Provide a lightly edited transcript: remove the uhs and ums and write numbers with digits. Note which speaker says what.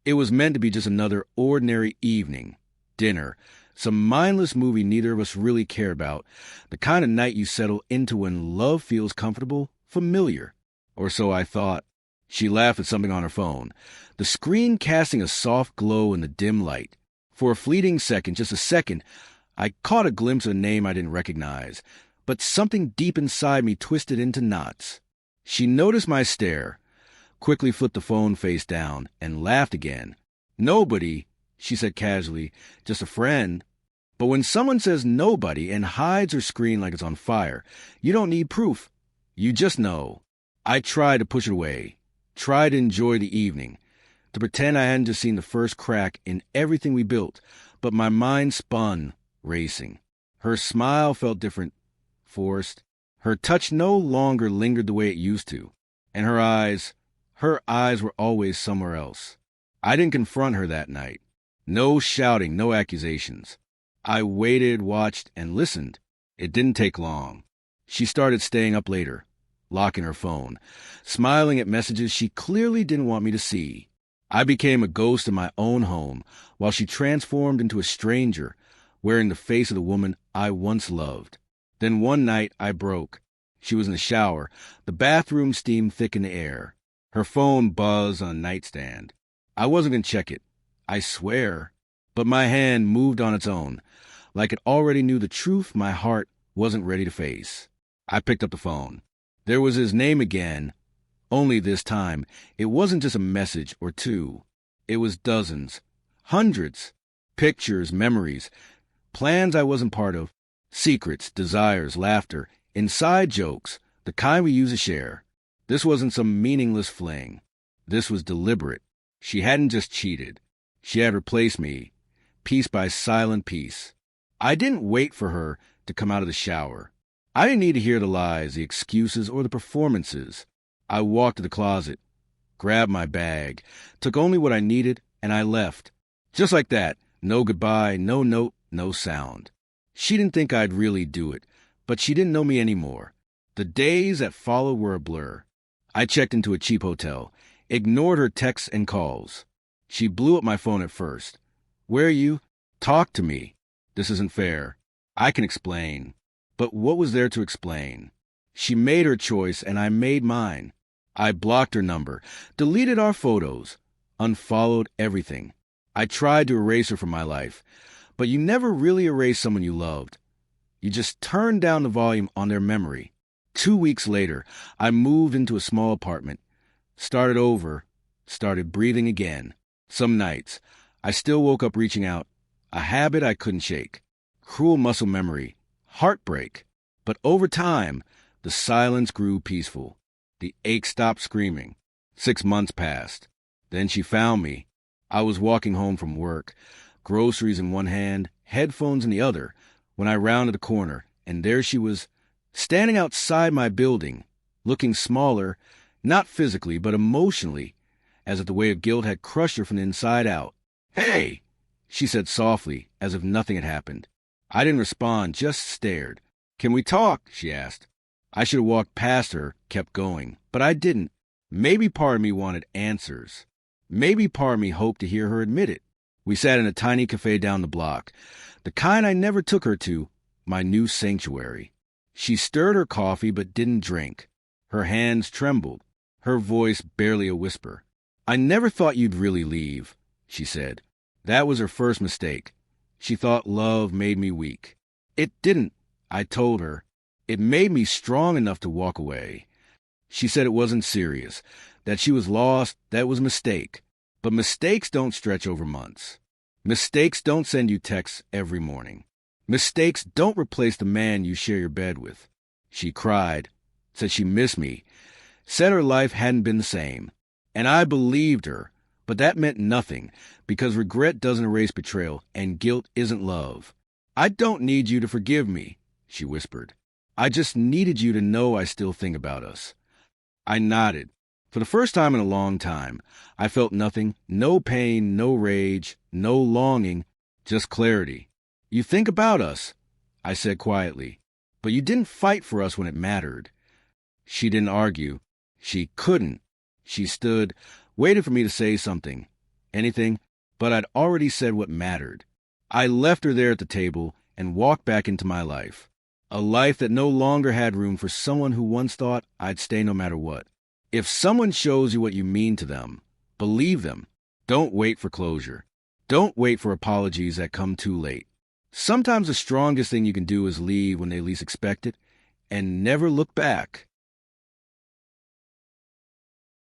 Speaker 1: It was meant to be just another ordinary evening, dinner, some mindless movie neither of us really care about, the kind of night you settle into when love feels comfortable, familiar. Or so I thought. She laughed at something on her phone, the screen casting a soft glow in the dim light. For a fleeting second, just a second, I caught a glimpse of a name I didn't recognize, but something deep inside me twisted into knots. She noticed my stare, quickly flipped the phone face down, and laughed again. "Nobody," she said casually, "just a friend." But when someone says nobody and hides her screen like it's on fire, you don't need proof. You just know. I tried to push it away, tried to enjoy the evening, to pretend I hadn't just seen the first crack in everything we built, but my mind spun, racing. Her smile felt different, forced. Her touch no longer lingered the way it used to. And her eyes were always somewhere else. I didn't confront her that night. No shouting, no accusations. I waited, watched, and listened. It didn't take long. She started staying up later, locking her phone, smiling at messages she clearly didn't want me to see. I became a ghost in my own home, while she transformed into a stranger, wearing the face of the woman I once loved. Then one night I broke. She was in the shower, the bathroom steam thick in the air. Her phone buzzed on a nightstand. I wasn't going to check it, I swear. But my hand moved on its own, like it already knew the truth my heart wasn't ready to face. I picked up the phone. There was his name again, only this time it wasn't just a message or two. It was dozens, hundreds, pictures, memories, plans I wasn't part of, secrets, desires, laughter, inside jokes, the kind we use to share. This wasn't some meaningless fling. This was deliberate. She hadn't just cheated. She had replaced me, piece by silent piece. I didn't wait for her to come out of the shower. I didn't need to hear the lies, the excuses, or the performances. I walked to the closet, grabbed my bag, took only what I needed, and I left. Just like that. No goodbye, no note, no sound. She didn't think I'd really do it, but she didn't know me anymore. The days that followed were a blur. I checked into a cheap hotel, ignored her texts and calls. She blew up my phone at first. "Where are you? Talk to me. This isn't fair. I can explain." But what was there to explain? She made her choice, and I made mine. I blocked her number, deleted our photos, unfollowed everything. I tried to erase her from my life, but you never really erase someone you loved. You just turn down the volume on their memory. 2 weeks later, I moved into a small apartment, started over, started breathing again. Some nights, I still woke up reaching out, a habit I couldn't shake. Cruel muscle memory, heartbreak. But over time, the silence grew peaceful. The ache stopped screaming. 6 months passed. Then she found me. I was walking home from work, groceries in one hand, headphones in the other, when I rounded the corner, and there she was, standing outside my building, looking smaller, not physically, but emotionally, as if the weight of guilt had crushed her from the inside out. "Hey!" she said softly, as if nothing had happened. I didn't respond, just stared. "Can we talk?" she asked. I should have walked past her, kept going, but I didn't. Maybe part of me wanted answers. Maybe part of me hoped to hear her admit it. We sat in a tiny cafe down the block, the kind I never took her to, my new sanctuary. She stirred her coffee but didn't drink. Her hands trembled, her voice barely a whisper. "I never thought you'd really leave," she said. That was her first mistake. She thought love made me weak. It didn't, I told her. It made me strong enough to walk away. She said it wasn't serious, that she was lost, that was a mistake. But mistakes don't stretch over months. Mistakes don't send you texts every morning. Mistakes don't replace the man you share your bed with. She cried, said she missed me, said her life hadn't been the same. And I believed her, but that meant nothing, because regret doesn't erase betrayal, and guilt isn't love. "I don't need you to forgive me," she whispered. "I just needed you to know I still think about us." I nodded. For the first time in a long time, I felt nothing, no pain, no rage, no longing, just clarity. "You think about us," I said quietly, "but you didn't fight for us when it mattered." She didn't argue. She couldn't. She stood, waited for me to say something. anything, but I'd already said what mattered. I left her there at the table and walked back into my life. A life that no longer had room for someone who once thought I'd stay no matter what. If someone shows you what you mean to them, believe them. Don't wait for closure. Don't wait for apologies that come too late. Sometimes the strongest thing you can do is leave when they least expect it and never look back.